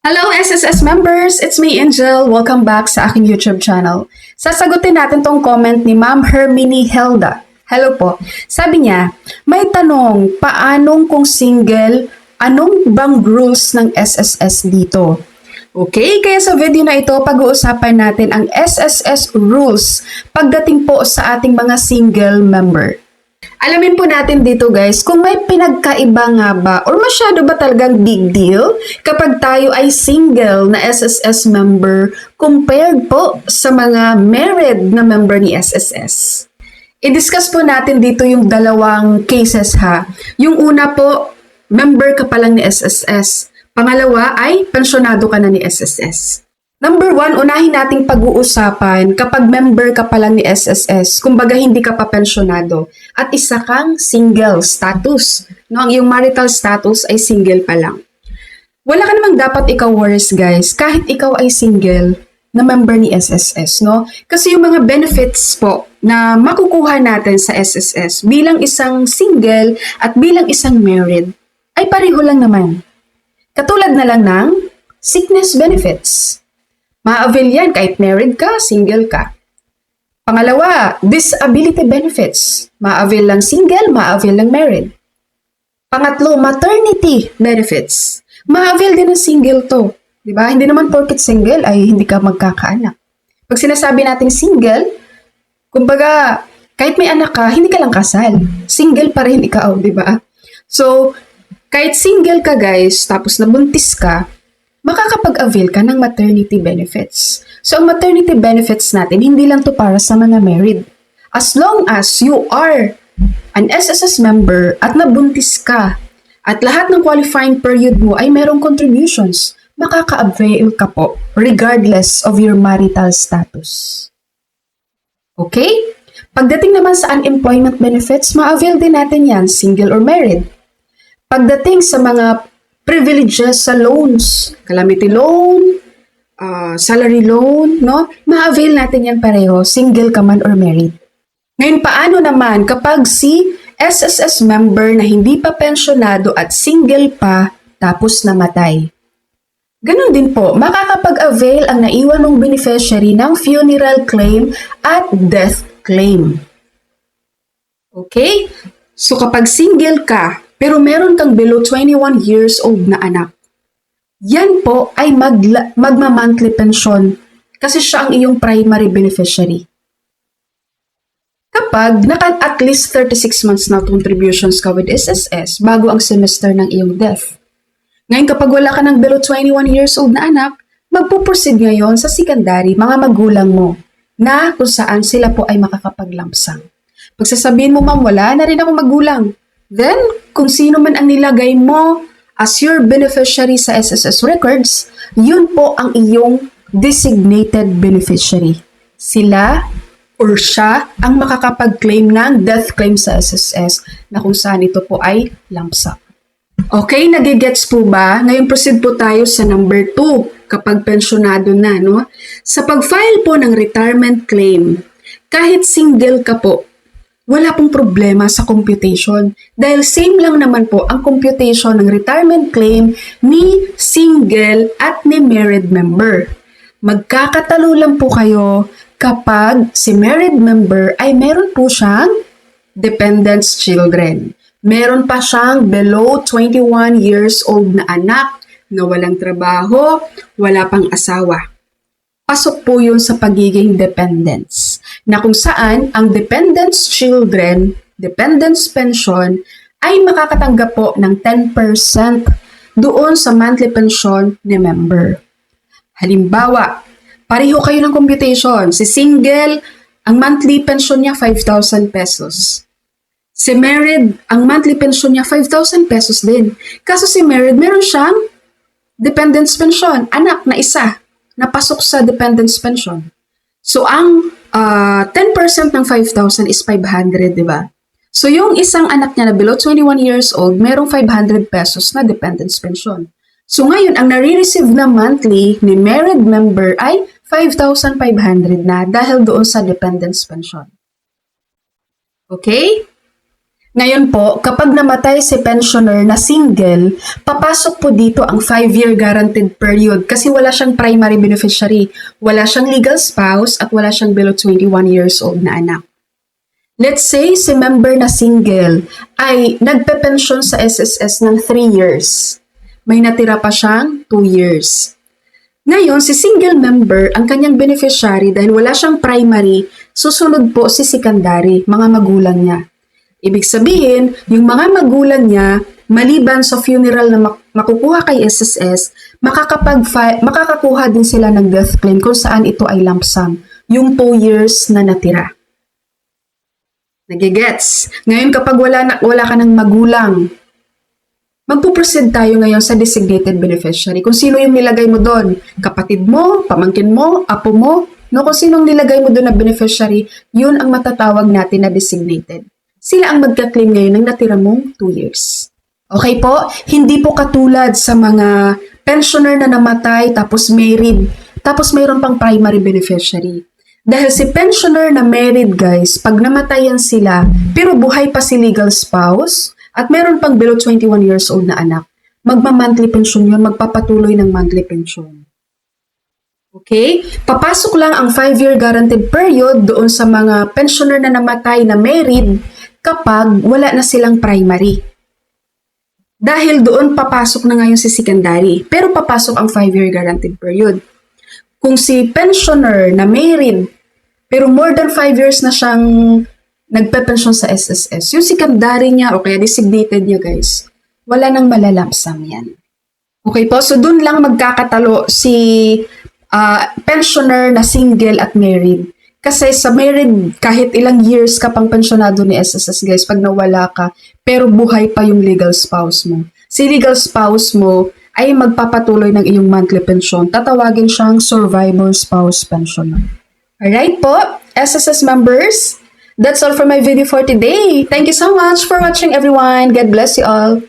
Hello SSS members! It's me, Angel. Welcome back sa aking YouTube channel. Sasagutin natin tong comment ni Ma'am Herminie Helda. Hello po. Sabi niya, may tanong, paanong kung single, anong bang rules ng SSS dito? Okay, kaya sa video na ito, pag-uusapan natin ang SSS rules pagdating po sa ating mga single member. Alamin po natin dito guys kung may pinagkaiba nga ba or masyado ba talagang big deal kapag tayo ay single na SSS member compared po sa mga married na member ni SSS. I-discuss po natin dito yung dalawang cases ha. Yung una po, member ka pa lang ni SSS. Pangalawa ay pensyonado ka na ni SSS. Number 1, unahin nating pag-uusapan kapag member ka pa lang ni SSS, kumbaga hindi ka pa pensyonado, at isa kang single status. No, ang iyong marital status ay single pa lang. Wala ka namang dapat ikaw worries guys, kahit ikaw ay single na member ni SSS. No? Kasi yung mga benefits po na makukuha natin sa SSS bilang isang single at bilang isang married ay pareho lang naman. Katulad na lang ng sickness benefits. Ma-avail yan kahit married ka, single ka. Pangalawa, disability benefits. Ma-avail lang single, ma-avail lang married. Pangatlo, maternity benefits. Ma-avail din ng single to. Diba? Hindi naman porket single ay hindi ka magkakaanak. Pag sinasabi natin single, kumbaga, kahit may anak ka, hindi ka lang kasal. Single pa rin ikaw, diba? So, kahit single ka guys, tapos nabuntis ka, makakapag-avail ka ng maternity benefits. So, ang maternity benefits natin, hindi lang to para sa mga married. As long as you are an SSS member at nabuntis ka, at lahat ng qualifying period mo ay merong contributions, makaka-avail ka po regardless of your marital status. Okay? Pagdating naman sa unemployment benefits, ma-avail din natin yan, single or married. Pagdating sa mga privileges sa loans, calamity loan, salary loan, no? Ma-avail natin yan pareho, single ka man or married. Ngayon, paano naman kapag si SSS member na hindi pa pensyonado at single pa tapos namatay? Ganon din po, makakapag-avail ang naiwan mong beneficiary ng funeral claim at death claim. Okay? So kapag single ka, pero meron kang below 21 years old na anak, yan po ay magma-monthly pension kasi siya ang iyong primary beneficiary. Kapag at least 36 months na contributions ka with SSS bago ang semester ng iyong death. Ngayon kapag wala ka ng below 21 years old na anak, magpuproceed ngayon sa secondary mga magulang mo na kung saan sila po ay makakapaglamsang. Pag sasabihin mo, ma'am, wala na rin ako magulang. Then, kung sino man ang nilagay mo as your beneficiary sa SSS records, yun po ang iyong designated beneficiary. Sila or siya ang makakapag-claim ng death claim sa SSS na kung saan ito po ay lump sum. Okay, nagigets po ba? Ngayon proceed po tayo sa number 2 kapag pensyonado na. No? Sa pag-file po ng retirement claim, kahit single ka po, wala pong problema sa computation dahil same lang naman po ang computation ng retirement claim ni single at ni married member. Magkakatalo lang po kayo kapag si married member ay meron po siyang dependents children. Meron pa siyang below 21 years old na anak na walang trabaho, wala pang asawa. Pasok po yun sa pagiging dependents, na kung saan ang dependents children, dependents pension, ay makakatanggap po ng 10% doon sa monthly pension ni member. Halimbawa, pareho kayo ng computation. Si single, ang monthly pension niya 5,000 pesos. Si married, ang monthly pension niya 5,000 pesos din. Kaso si married, meron siyang dependents pension, anak na isa, napasok sa dependents pension. So, ang 10% ng 5,000 is 500, di ba? So, yung isang anak niya na below 21 years old, merong 500 pesos na dependents pension. So, ngayon, ang nare-receive na monthly ni married member ay 5,500 na dahil doon sa dependents pension. Okay? Ngayon po, kapag namatay si pensioner na single, papasok po dito ang 5-year guaranteed period kasi wala siyang primary beneficiary, wala siyang legal spouse, at wala siyang below 21 years old na anak. Let's say si member na single ay nagpe-pension sa SSS ng 3 years. May natira pa siyang 2 years. Ngayon, si single member, ang kanyang beneficiary dahil wala siyang primary, susunod po si secondary, mga magulang niya. Ibig sabihin, yung mga magulang niya, maliban sa funeral na makukuha kay SSS, makakakuha din sila ng death claim kung saan ito ay lump sum, yung 2 years na natira. Nagigets? Ngayon kapag wala ka ng magulang, magpuproceed tayo ngayon sa designated beneficiary. Kung sino yung nilagay mo doon, kapatid mo, pamangkin mo, apo mo, no, kung sinong nilagay mo doon na beneficiary, yun ang matatawag natin na designated. Sila ang magka-claim ngayon ng natira mong 2 years. Okay po? Hindi po katulad sa mga pensioner na namatay tapos married, tapos mayroon pang primary beneficiary. Dahil si pensioner na married guys, pag namatayan sila, pero buhay pa si legal spouse, at meron pang below 21 years old na anak, magma-monthly pension yun, magpapatuloy ng monthly pension. Okay? Papasok lang ang 5-year guaranteed period doon sa mga pensioner na namatay na married kapag wala na silang primary. Dahil doon papasok na ngayon si secondary, pero papasok ang 5-year guaranteed period. Kung si pensioner na married, pero more than 5 years na siyang nagpe-pension sa SSS, yung secondary niya o kaya designated niya guys, wala nang malalamsam yan. Okay po, so doon lang magkakatalo si pensioner na single at married. Kasi sa married, kahit ilang years ka pang pensionado ni SSS guys, pag nawala ka, pero buhay pa yung legal spouse mo. Si legal spouse mo ay magpapatuloy ng iyong monthly pension. Tatawagin siyang survivor spouse pensioner. Alright po, SSS members, that's all for my video for today. Thank you so much for watching everyone. God bless you all.